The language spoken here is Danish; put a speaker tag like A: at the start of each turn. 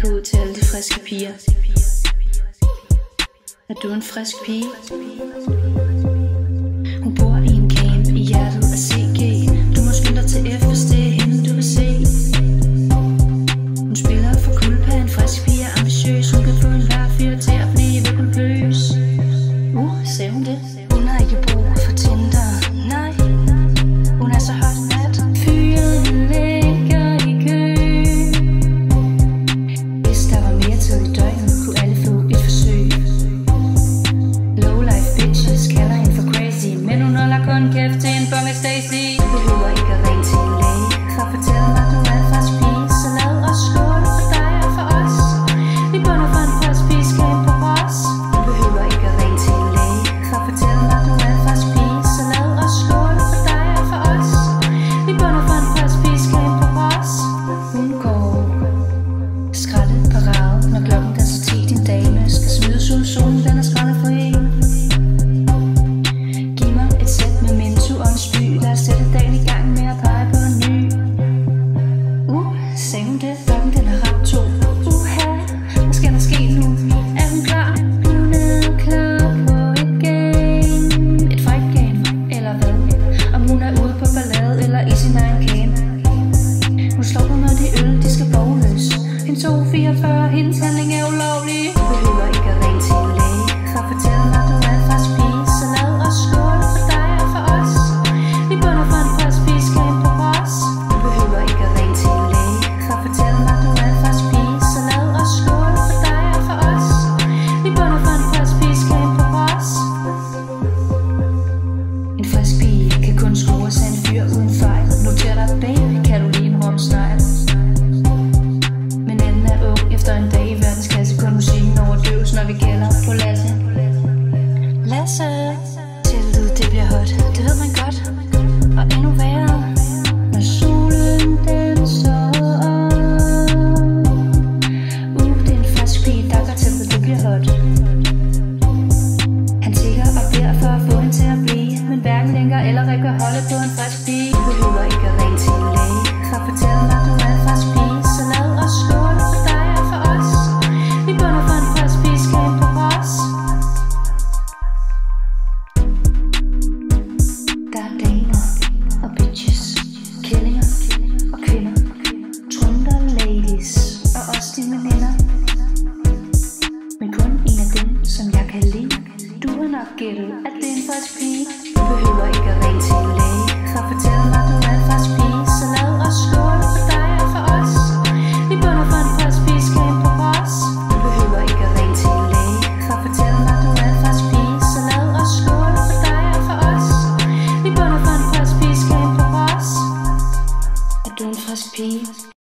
A: gå ud til alle de friske piger. Er du en frisk pige? Hun bor i en camp i hjertet af CG. Du må skynde dig til F, hvis det er hende du vil se. Hun spiller for kulpa, en frisk pige er ambitiøs. Hun kan få enhver fyr til at blive ved pompøs. Sagde hun det? Hun har ikke brug for Tinder, nej. Hun er så hot at fyren ligger i kø. Hvis der var mere tid i døgnet, kunne alle få et forsøg. Low life bitches kalder hende for crazy, men hun holder kun kæft til en bum med Stacy. Behøver ikke at ringe til en læge for at fortælle mig, du er en frisk pige. Så lad os skåle for dig og for os. Vi bunder for en frisk pige, skab på os. Behøver ikke at ringe til en læge for at fortælle mig, du er en frisk pige. Så lad os skåle for dig og for os. Vi bunder for en frisk pige, skab på os. Hun går skrællet parade, når klokken den så 10. Din dame skal smide solen, den er skrællet for en. Giv mig et sæt med Mintu og en spy. Lad os sætte dagen i gang med at pege på en ny. Sagde hun det? Klokken den er ramt 2. Hvad skal der ske nu? Er hun klar? Hun er klar på et game. Et frækt game, eller hvad? Om hun er ude på ballade eller i sin egen camp. Hun slår på, når de øl, de skal bogløs. En 244, hendes handling er ulovlig. Behøver ikke at ringe til en læge for at fortælle mig, du er en frisk pige. Så lad os skåle for dig og for os. Vi bunder for en frisk pige, skab på os. Behøver ikke at ringe til en læge for at fortælle mig, du er en frisk pige. Så lad os skåle for dig og for os. Vi bunder for en frisk pige, skab på os. En frisk pige kan kun scores af en fyr uden fejl. Noter dig, baby, kan du lide en rumsnegl. Men anden er ung efter en dag i verdensklasse. Kun musikken overdøves, når vi gælder på Lasse. Lasse, teltet det bliver hot, det ved man godt. Og endnu værre, når solen den står op. Det er en frisk pige, der gør teltet det bliver hot. Han tigger og beder for at få hende til at blive, men hverken længere eller kan holde på en frisk pige. Behøver ikke at ringe til en læge for at fortælle mig, du er en frisk pige. Så lad os skåle for dig og for os. Vi bunder for en frisk pige, skab på os. Der er damer og bitches, kællinger og kvinder, trunder ladies og også dine veninder. Men kun en af dem, som jeg kan lide. Du har nok gættet, at det er en frisk pige. Du behøver ikke at ringe til en læge for at fortælle mig, du er en frisk pige. Så lad os skåle for dig og for os. Vi bunder for en frisk pige, skab på os. Du behøver ikke at ringe til en læge for at fortælle mig, du er en frisk pige. Så lad os skåle for dig og for os. Vi bunder for en frisk pige, skab på os. Er du en frisk pige?